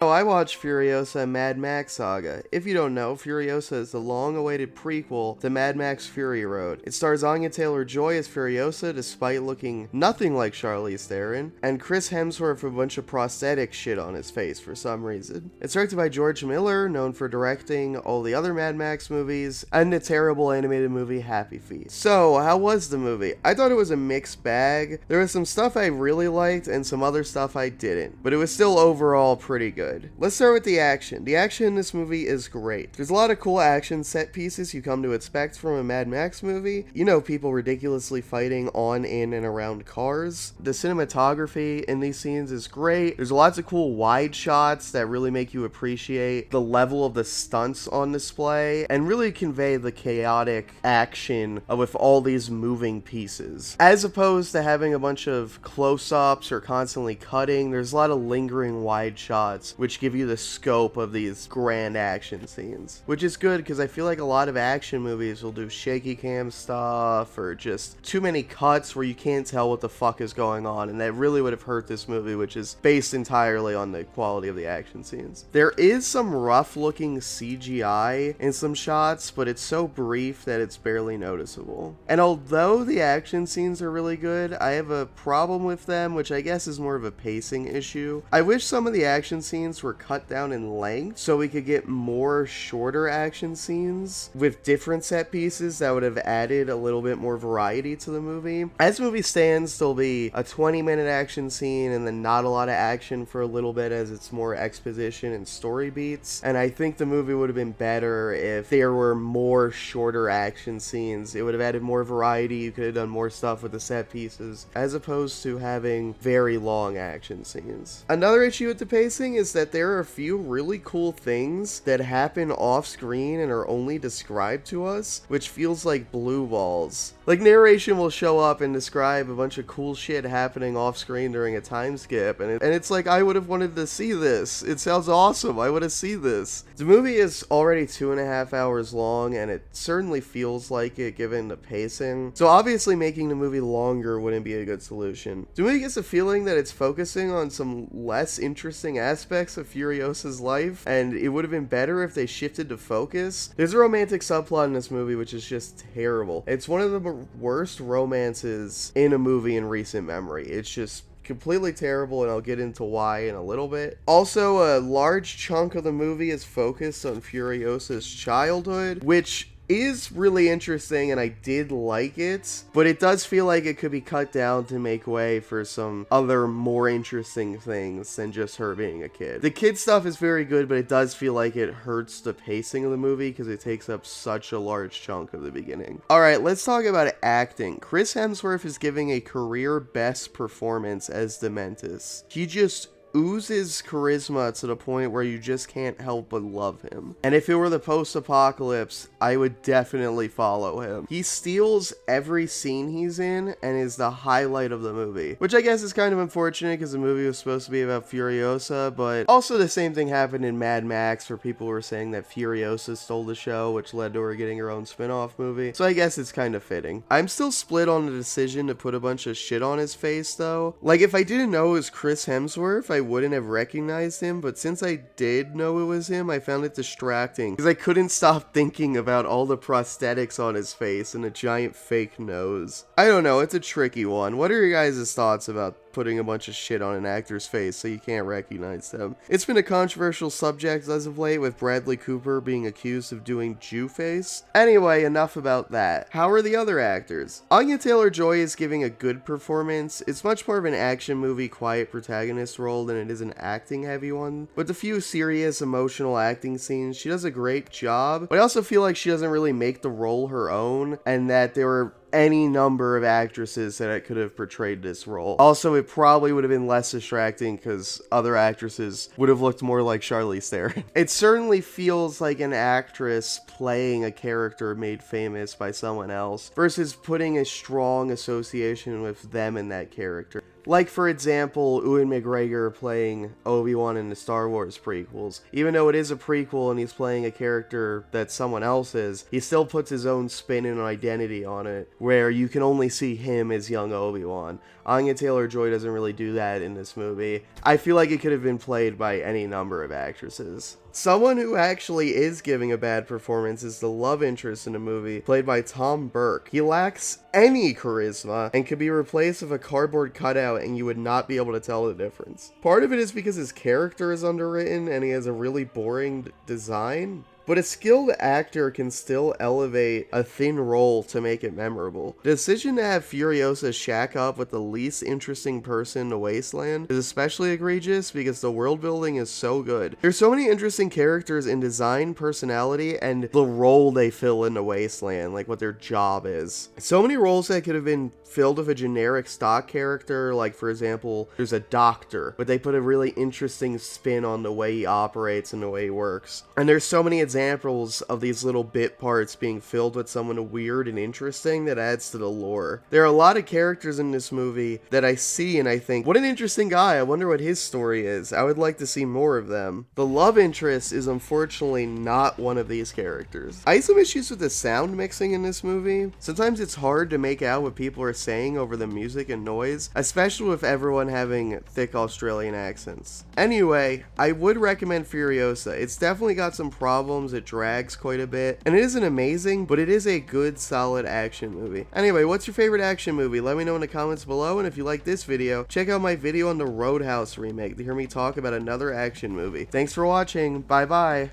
Oh, I watched Furiosa and Mad Max Saga. If you don't know, Furiosa is the long-awaited prequel to Mad Max Fury Road. It stars Anya Taylor Joy as Furiosa, despite looking nothing like Charlize Theron, and Chris Hemsworth with a bunch of prosthetic shit on his face for some reason. It's directed by George Miller, known for directing all the other Mad Max movies, and the terrible animated movie Happy Feet. So, how was the movie? I thought it was a mixed bag. There was some stuff I really liked, and some other stuff I didn't, but it was still overall pretty good. Let's start with the action. The action in this movie is great. There's a lot of cool action set pieces you come to expect from a Mad Max movie. You know, people ridiculously fighting on, in, and around cars. The cinematography in these scenes is great. There's lots of cool wide shots that really make you appreciate the level of the stunts on display and really convey the chaotic action with all these moving pieces. As opposed to having a bunch of close-ups or constantly cutting, there's a lot of lingering wide shots which give you the scope of these grand action scenes. Which is good because I feel like a lot of action movies will do shaky cam stuff or just too many cuts where you can't tell what the fuck is going on, and that really would have hurt this movie, which is based entirely on the quality of the action scenes. There is some rough looking CGI in some shots, but it's so brief that it's barely noticeable. And although the action scenes are really good, I have a problem with them, which I guess is more of a pacing issue. I wish some of the action scenes were cut down in length so we could get more shorter action scenes with different set pieces that would have added a little bit more variety to the movie. As the movie stands, there'll be a 20-minute action scene and then not a lot of action for a little bit as it's more exposition and story beats, and I think the movie would have been better if there were more shorter action scenes. It would have added more variety, you could have done more stuff with the set pieces as opposed to having very long action scenes. Another issue with the pacing is that there are a few really cool things that happen off screen and are only described to us, which feels like blue balls. Like, narration will show up and describe a bunch of cool shit happening off screen during a time skip, and it's like, I would have wanted to see this. It sounds awesome. I want to see this. The movie is already 2.5 hours long, and it certainly feels like it given the pacing. So obviously making the movie longer wouldn't be a good solution. The movie gets a feeling that it's focusing on some less interesting aspects of Furiosa's life, and it would have been better if they shifted to focus. There's a romantic subplot in this movie which is just terrible. It's one of the worst romances in a movie in recent memory. It's just completely terrible, and I'll get into why in a little bit. Also, a large chunk of the movie is focused on Furiosa's childhood, which is really interesting, and I did like it, but it does feel like it could be cut down to make way for some other more interesting things than just her being a kid. The kid stuff is very good, but it does feel like it hurts the pacing of the movie because it takes up such a large chunk of the beginning. Alright, let's talk about acting. Chris Hemsworth is giving a career best performance as Dementus. He just oozes charisma to the point where you just can't help but love him. And if it were the post-apocalypse, I would definitely follow him. He steals every scene he's in and is the highlight of the movie, which I guess is kind of unfortunate because the movie was supposed to be about Furiosa, but also the same thing happened in Mad Max where people were saying that Furiosa stole the show, which led to her getting her own spin-off movie. So I guess it's kind of fitting. I'm still split on the decision to put a bunch of shit on his face though. Like, if I didn't know it was Chris Hemsworth, I wouldn't have recognized him, but since I did know it was him, I found it distracting because I couldn't stop thinking about all the prosthetics on his face and a giant fake nose. I don't know, it's a tricky one. What are your guys' thoughts about putting a bunch of shit on an actor's face so you can't recognize them? It's been a controversial subject as of late, with Bradley Cooper being accused of doing Jew face. Anyway, enough about that. How are the other actors? Anya Taylor Joy is giving a good performance. It's much more of an action movie quiet protagonist role than it is an acting heavy one. With a few serious emotional acting scenes, she does a great job, but I also feel like she doesn't really make the role her own, and that there were any number of actresses that could have portrayed this role. Also, it probably would have been less distracting because other actresses would have looked more like Charlize Theron. It certainly feels like an actress playing a character made famous by someone else versus putting a strong association with them in that character. Like, for example, Ewan McGregor playing Obi-Wan in the Star Wars prequels. Even though it is a prequel and he's playing a character that someone else is, he still puts his own spin and identity on it, where you can only see him as young Obi-Wan. Anya Taylor Joy doesn't really do that in this movie. I feel like it could have been played by any number of actresses. Someone who actually is giving a bad performance is the love interest in the movie, played by Tom Burke. He lacks any charisma and could be replaced with a cardboard cutout and you would not be able to tell the difference. Part of it is because his character is underwritten and he has a really boring design. But a skilled actor can still elevate a thin role to make it memorable. The decision to have Furiosa shack up with the least interesting person in the wasteland is especially egregious because the world building is so good. There's so many interesting characters in design, personality, and the role they fill in the wasteland, like what their job is. So many roles that could have been filled with a generic stock character, like for example, there's a doctor, but they put a really interesting spin on the way he operates and the way he works. And there's so many examples of these little bit parts being filled with someone weird and interesting that adds to the lore. There are a lot of characters in this movie that I see and I think, what an interesting guy, I wonder what his story is. I would like to see more of them. The love interest is unfortunately not one of these characters. I have some issues with the sound mixing in this movie. Sometimes it's hard to make out what people are saying over the music and noise, especially with everyone having thick Australian accents. Anyway, I would recommend Furiosa. It's definitely got some problems, it drags quite a bit, and it isn't amazing, but it is a good, solid action movie. Anyway, what's your favorite action movie? Let me know in the comments below, and if you like this video, check out my video on the House Remake to hear me talk about another action movie. Thanks for watching, bye bye!